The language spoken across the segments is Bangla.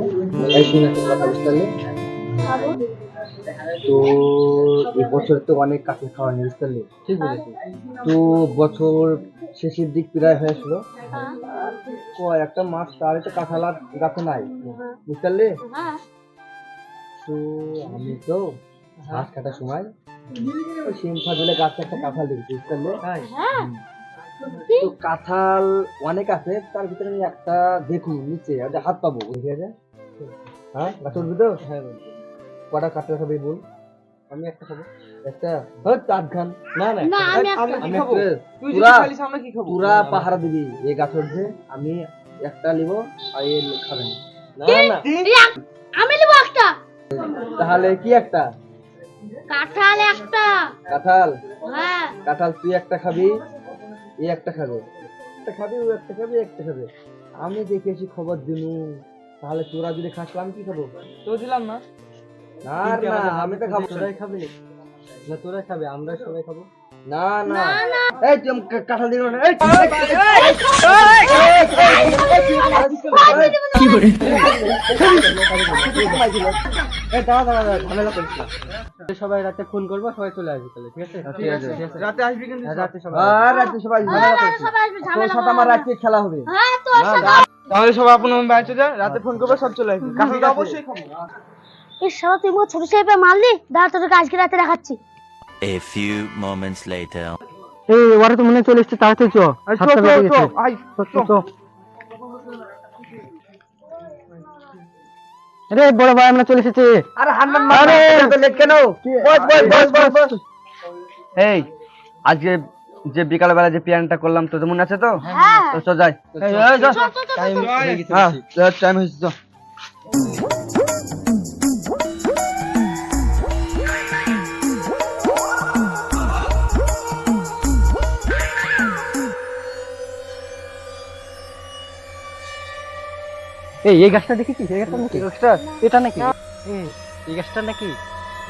সাথে একদিন একটা কথা বুঝতে পারলে। তো এই বছর তো অনেক কাঁঠাল খাওয়া নিয়ে বুঝতে পারলি, ঠিক বলেছি। তো বছর শেষের দিক প্রায় হয়ে আসলো, একটা মাস তার একটা কাঁঠাল আর গাছে নাই বুঝতে পারলি। তো আমি তো ঘাস কাটার সময় ওই সিম ফাজলে গাছে একটা কাঁঠাল দেখেছি বুঝতে পারলে। তো কাঁঠাল অনেক আছে, তার ভিতরে আমি একটা দেখুন নিচে হাত পাবো, ঠিক আছে? হ্যাঁ গাছ উঠবি তো? হ্যাঁ কটা কাঁঠাল খাবি বল? আমি একটা খাবো। একটা চার খান। না না আমি পুরা পাহারা দিবি, এই গাছ উঠবে আমি একটা নিবো আর এ খাবে না। না আমি নিব একটা। তাহলে কি একটা? কাঁঠাল একটা। কাঁঠাল? হ্যাঁ কাঁঠাল তুই একটা খাবি, এ একটা খাবে, একটা খাবি ও একটা খাবে, একটা খাবে। আমি দেখেছি খবর দিনু, তাহলে তোরা যদি খাস আমি কি খাবো? তো দিলাম না। না না আমি তো খাবো। তোরাই খাবে না, তোরাই খাবে, আমরা সবাই খাবো। না না এই তুই কাঁঠাল দিবি না। কি করে ঝামেলা করিস না। সবাই রাতে ফোন করবো, সবাই চলে আসবে তাহলে, ঠিক আছে? ঠিক আছে রাতে আসবি কিন্তু, রাতে সবাই রাতে সবাই ঝামেলা করিস না। তোর সাথে আমার রাতে খেলা হবে। হ্যাঁ তোর সাথে। তাহলে সবাই আপন বাড়ি চলে যায়, রাতে ফোন করবো, সব চলে আসবে। কাঁঠালটা অবশ্যই খাবো। এই শালা তুই মোর ছোট সাহেবে মারলি, দাঁড়া তোকে আজকে রাতে দেখাচ্ছি। A few moments later. এই ওরা তো মনে চলে এসছে, তাড়াতাড়ি চল। আরে বড় ভাই আমরা চলে এসেছি। আরে হান্নান মারে লেট কেন? বস এই আজকে যে বিকাল বেলা যে প্ল্যানটা করলাম তোর মনে আছে তো? হ্যাঁ তো চল যাই। টাইম হয়ে গেছে। হ্যাঁ টাইম হয়েছে তো। এই গাছটা দেখেছিস? এই গাছটা নাকি? এটা নাকি? এই গাছটা নাকি?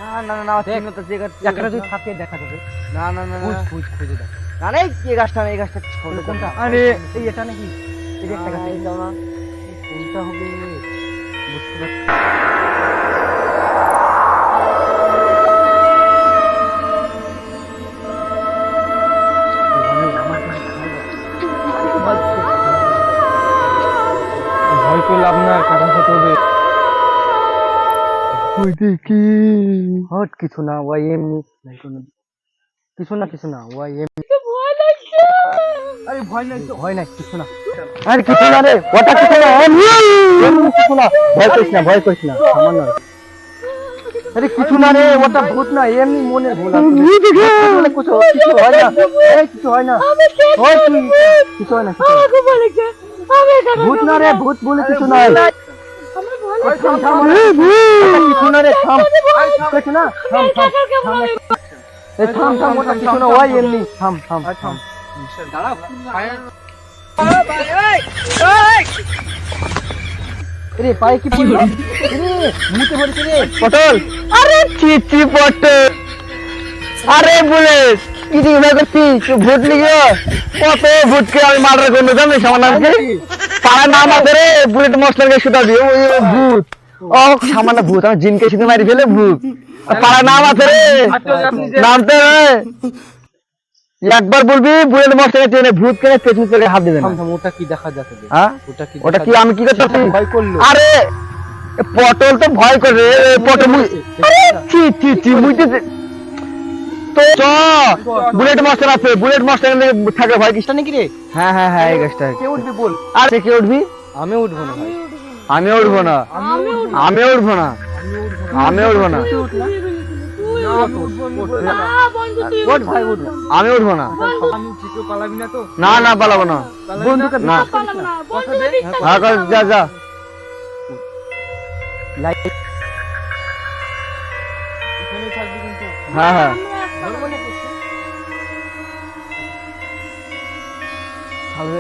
না না না দেখ, তো যে একটা যদি থাকে দেখা যাবে। না না না খুঁজে দেখ। না না এই গাছটা না, এই গাছটা কোনটা? আরে এই এটা নাকি? এই যে একটা গাছ, এইটাও না। কোনটা হবে বুঝতে পারছি। ভয় করে লাভ না, কাটা খেতে হবে। ওই দেখি হট কিছু না, ওই এমনি কিছু না ওই এমনি। ভয় লাগছে। আরে ভয় নাই কিছু না। আরে কিছু না রে, ওটা কিছু না, এমনি কিছু না, ভয় করিস না সামান্য। আরে কিছু না রে, ওটা ভূত না, এমনি মনে ভুল আছে। কিছু হয় না, কিছু হয় না, কিছু হয় না, ভূত না রে, ভূত বলে কিছু নাই। কিছু না রে, থাম কিছু না, থাম ওটা কিছু না, ওই এমনি থাম। রে পায়ে কি পড়লো? মুতে পড়েছে রে পটল। আরে চিচি পটল, আরে বুলেট কি দিকে করছিস? ভূত লিখে কত ভূতকে আমি মার্ডার করবো জানিস আমার নামকে? পাড়া নাম আছে রে, বুলেট মশলাকে সুতা দিয়ে ওই ভূত। ও সামান্য ভূত, আমি জিনকে শুধু মারি ফেলে ভূত। পাড়া নাম আছে রে, নামতে একবার বলবি বুলেট মশলাকে টেনে ভূত কেনে পেছন থেকে হাত দিবে না। ওটা কি দেখা যাচ্ছে? হ্যাঁ ওটা কি আমি কি করতেছি? ভয় করলো। আরে পটল তো ভয় করে, পটল আরে চি মুইতে তো বুলেট মাস্টার আছে, বুলেট মাস্টার থাকে ভয় কিসটা নাকি রে? হ্যাঁ এই গাছটা কে উঠবি বল? আরে কে উঠবি? আমি উঠবো না ভাই, আমি উঠবো না। আমি উঠবো না। আমি উঠবো না। না পালাবো না। না যা হ্যাঁ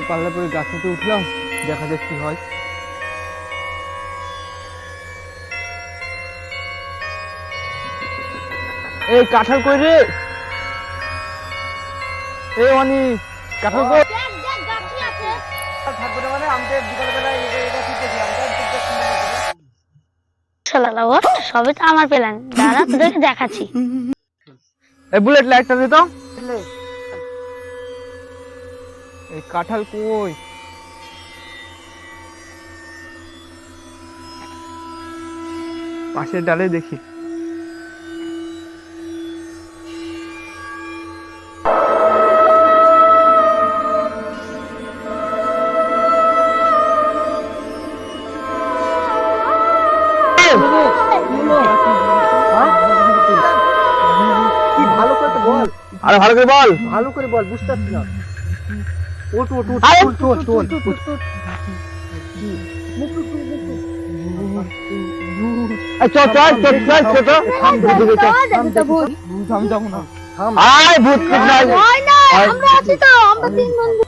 পাল্লা পরে গাছে উঠলাম, দেখা যাক কি হয়। এই কাঁঠাল কই রে? এই অনি কাঁঠাল কই? থাকবে না মানে আমাদের বিকাল বেলায় এটা ঠিক আছে, আমরা শালা ওঠ, সবই তো আমার প্ল্যান, দাঁড়া তোদেরকে দেখাচ্ছি। এই বুলেট লাইটটা দে তো। এই কাঁঠাল কই? পাশের ডালে দেখি। কি ভালো করে তো বল, আরে ভালো করে বল। ভালো করে বল, বুঝতে পারছি না। ওঠ ওঠ ওঠ, আরে চল চল চল। এই চল চল চল চল চল তো। থাম যাবো না, থাম। আয় ভূত পিট নাই। ভয় নাই, আমরা আছি তো, আমরা তিন বন্ধু।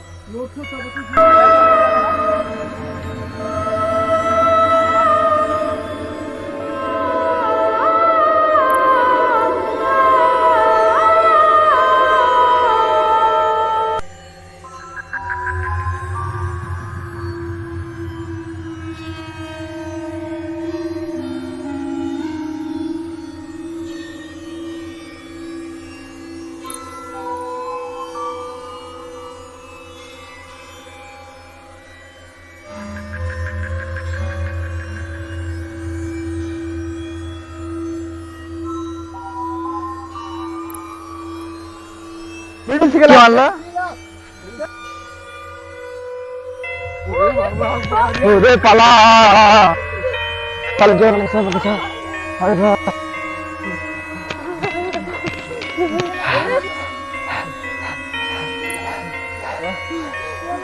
কি মারলা? ওরে পালা পালা, জোর লাগছে আমাকে। আরে বাবা,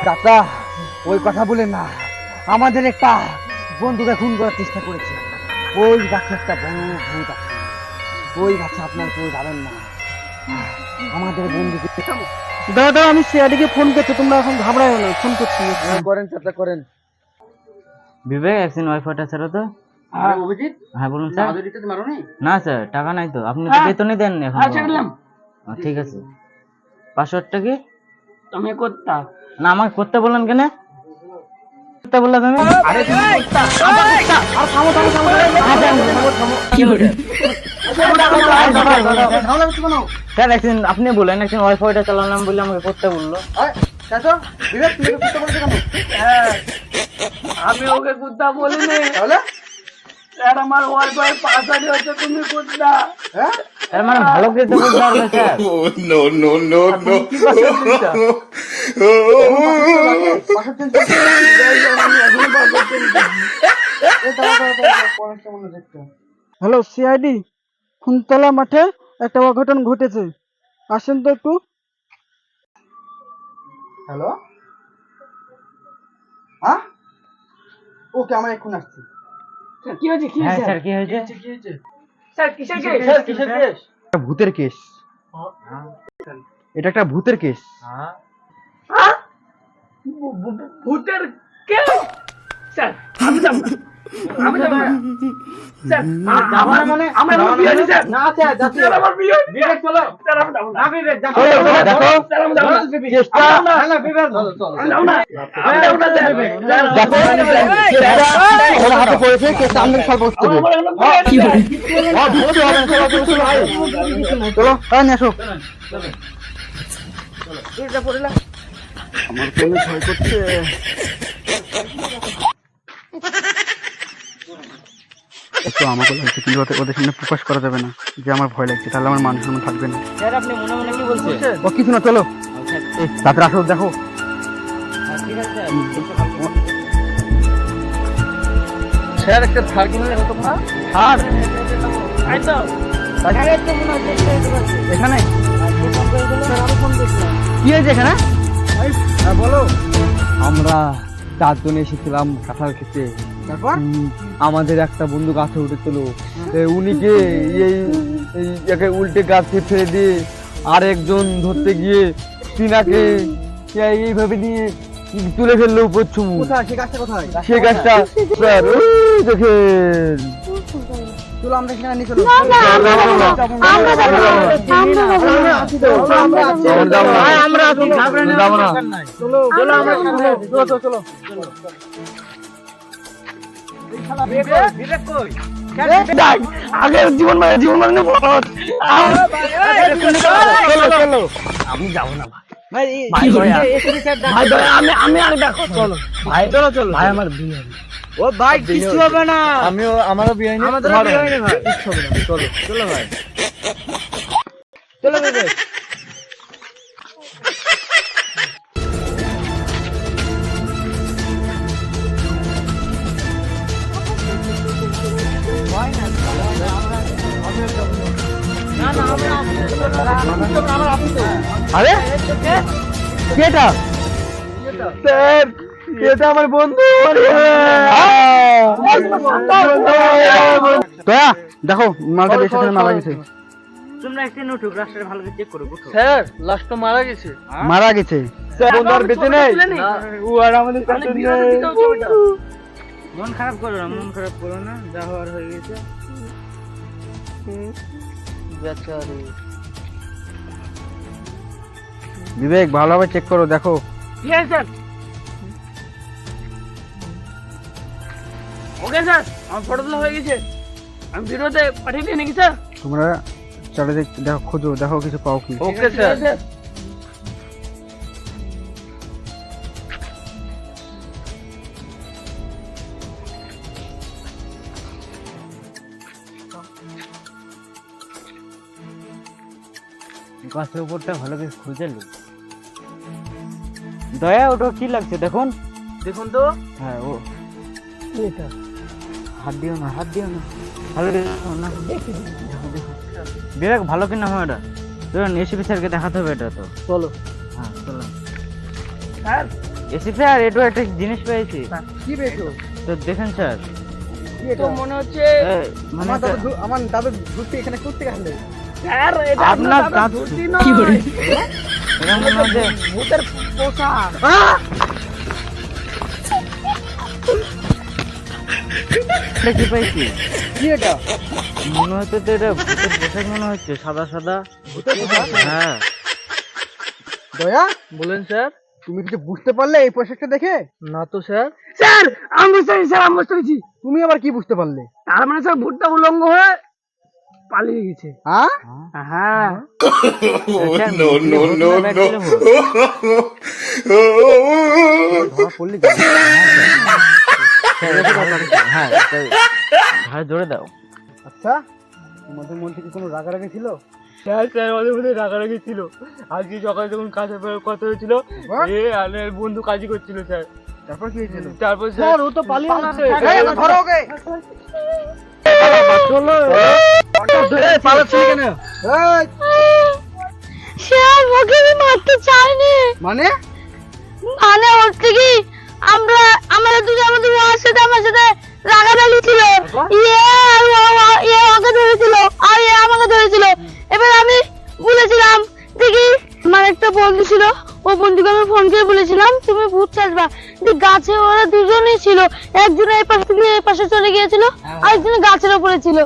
কাকা ওই কথা বলে না, আমাদের একটা বন্ধুকে খুন করার চেষ্টা করেছে। ওই গাছে একটা বড় ভূত আছে, ওই গাছে আপনার কেউ যাবেন না। আমাদের বন্ধুকে দাদা আমি সিআইডিকে ফোন করছি, তোমরা এখন ঘাবড়াও না, ফোন করছি। করেন, চেষ্টা করেন। বিবেক একদিন ওয়াইফাইটা ছাড়ো তো। অভিজিৎ, হ্যাঁ বলুন স্যার। মারো নি? না স্যার, টাকা নাই তো, আপনি তো বেতনই দেন এখন। ঠিক আছে, পাসওয়ার্ডটা কি? তুমি করতা না আমাকে করতে বললেন কেন? করতে বললা তুমি? স্যার একদিন আপনি বলেন, একদিন ওয়াইফাইটা চালালাম বলে আমাকে করতে বললো। বিবেক, তুমি করতে বলছো কেন? আমি ওকে কুত্তা বলিনি, তাহলে স্যার আমার ওয়াইফাই পাসওয়ার্ড হচ্ছে তুমি কুত্তা। হ্যাঁ, স্যার মানে ভালো করে তো বলতে পারবে স্যার। কি পাসওয়ার্ড দিচ্ছা? পাসওয়ার্ড চেঞ্জ করতে মনে দেখতে। হ্যালো সিআইডি, খুনতলা মাঠে একটা অঘটন ঘটেছে, আসেন তো একটু। হ্যালো, হ্যাঁ ওকে, আমরা এখন আসছি। কি হয়েছে? কি হ্যাঁ হয়েছে? স্যার কি হয়েছে? স্যার কিসের কেস? কিসের কেস? ভূতের কেস, এটা একটা ভূতের কেস। ভূতের কেস? স্যার আমি যাব না, আমি যাব না স্যার। আমার মানে আমার বিয়ে হয়েছে স্যার। না স্যার, যাচ্ছি। স্যার আমার বিয়ে হয়েছে। বিবেক চলো। স্যার আমি যাব না। বিবেক যাবো। দেখো স্যার আমি যাব না। কেসটা না না বিবেক, চলো চলো। আমি যাব না। আমি যাব না স্যার। দেখো ওরা হাতে পড়েছে, কেসটা আমরা সলভ করতে হবে। আমার এখনো বিয়ে হয়েছে। চলো হ্যাঁ নিয়ে আসো। আমার কোনো ভয় করছে। একটু আমাকে লাগছে, কিন্তু ওদের সামনে প্রকাশ করা যাবে না যে আমার ভয় লাগছে, তাহলে আমার মান সম্মান থাকবে না। স্যার আপনি মনে মনে কি বলছেন? ও কিছু না, চলো তাড়াতাড়ি আসো, দেখো। ঠিক আছে স্যার একটা থার্ড মিনিট হতো না? আর এই তো এখানে কি হয়েছে এখানে? হ্যাঁ বলো। আমরা 4 জন এসেছিলাম কাঁঠাল খেতে। তারপর আমাদের একটা বন্ধু গাছে উঠেছিল, উনিকে এই একে উল্টে গাছে ফেলে দিয়ে আর একজন ধরতে গিয়ে তিনাকে এইভাবে নিয়ে তুলে ফেললো উপর চুমু। কোথায় সে গাছটা? কোথায় সে গাছটা স্যার ওই দেখেন। চলো আমরা সেখানে নিয়ে চলো। আমরা যাবো না, আমরা যাবো না। আমরা যাবো না। চলো চলো, আমরা চলো চলো চলো। বিবেক কই? দেখ আগে জীবন মানে বড় চলো আমি যাবো না ভাই। ভাই ভাই দয়া। ভাই দয়া, আমি আর দেখো চলো ভাই চলো ভাই আমার বিয়ে হবে। ও ভাই কিছু হবে না আমারও বিয়ে হয়নি। আমাদেরও তোমারও বিয়ে হয়নি ভাই। কিচ্ছু হবে না, চলো। চলো ভাই চলো বিবেক আরে কেটা স্যার এটা আমার বন্ধু দয়া দেখো মালটা বেশি করে মারা গেছে তোমরা একদিন উঠুক রাস্তাটা ভালো করে চেক করো উঠো স্যার লাস্ট তো মারা গেছে। মারা গেছে বন্ধু আর বেঁচে নেই ও আর আমাদের সাথে নেই মন খারাপ করো না যা হওয়ার হয়ে গেছে বিবেক ভালোভাবে চেক করো দেখো ঠিক আছে স্যার। ওকে স্যার, আমার ফটো তোলা হয়ে গেছে, আমি ভিডিওতে পাঠিয়ে দিয়ে নাকি স্যার? তোমরা চারিদিক দেখো খোঁজো দেখো কিছু পাও কি ওকে স্যার। গাছের উপরটা ভালো করে খুঁজে লো দয়া ওটা কি লাগছে দেখুন দেখুন তো। হ্যাঁ ও হাত দিও না ভালো করে দেখো না বিবেক ভালো কিনা হয় এটা ধরুন এসিপি স্যারকে দেখাতে হবে এটা তো চলো। হ্যাঁ চলো স্যার, এসিপি স্যার এটা একটা জিনিস পেয়েছি কি পেয়েছো? তো দেখেন স্যার তো মনে হচ্ছে মানে একটা- আমার দাদু ঘুরতে এখানে করতে গেলে স্যার এটা আপনার আপনার দাঁত ধুতি নয়, এটা মনে হচ্ছে ভূতের পোশাক। এটা কি পাইছি কি এটা? মনে হচ্ছে তো এটা ভূতের পোশাক মনে হচ্ছে সাদা সাদা হ্যাঁ দয়া বলেন স্যার। তুমি কিছু বুঝতে পারলে এই পোশাকটা দেখে? না তো স্যার। স্যার আমি বুঝতে পেরেছি, স্যার আমি বুঝতে পেরেছি। তুমি আবার কি বুঝতে পারলে? তার মানে স্যার ভূতটা উলঙ্গ হয়ে পালিয়ে গেছে। হ্যাঁ? হ্যাঁ ধরা পড়লি কেন? হ্যাঁ জোরে দাও আচ্ছা তোমাদের মধ্যে কি কোনো রাগারাগি ছিল? স্যার স্যার ওদের মধ্যে রাগারাগি ছিল। আজকে সকালে যখন কাজে বেরোর কথা হয়েছিল, এ আনের বন্ধু কাজই করছিল স্যার। তারপর কি হয়েছিল? তারপর স্যার ও তো পালিয়ে গেছে। এই, ধরো ওকে। পালাচ্ছিলি কেন? এই, স্যার ওকে আমি মারতে চাইনি, মানে মানে হচ্ছে কি আমাদের দুজন আমাদের ওর সাথে আমার সাথে রাগারাগি ছিল, ইয়ে ওকে ধরেছিল আর ইয়ে আমাকে ধরেছিল। এবার আমি বলেছিলাম দেখি আমার একটা বন্ধু ছিল, ও বন্ধুকে আমি ফোন করে বলেছিলাম তুমি ভূত চাষবা, গাছে ওরা দুজনেই ছিল, একজন এই পাশ থেকে এই পাশে চলে গিয়েছিল আর একজন গাছের উপরে ছিল।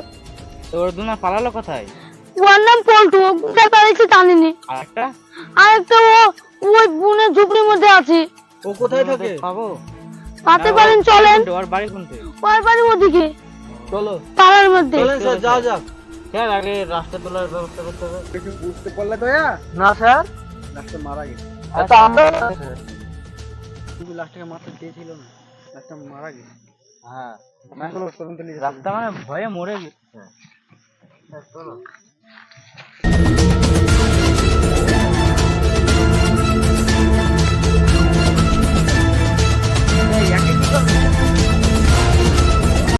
তো ওর দুনা পালালো কোথায় ওর নাম পল্টু, ও কোথায় পালিয়েছে জানিনি। আর একটা আর একটা ওই বুনের ঝুপড়ির মধ্যে আছে। ও কোথায় থাকে? পাবো পাতে পারেন চলেন, ওর বাড়ি কোনতে ওর বাড়ি ওদিকে চলো পাড়ার মধ্যে। চলেন স্যার, যাও যাক। স্যার আগে রাস্তা তোলার ব্যবস্থা করতে হবে কিছু বুঝতে পারলে দয়া? না স্যার। লাস্টে মারা গেছে। আচ্ছা আমরা তুমি লাস্টে মারতে চেয়েছিল না, লাস্টে মারা গেছে। হ্যাঁ চলো তদন্ত নিয়ে রাস্তা মানে ভয়ে মরে গেছে স্যার। চলো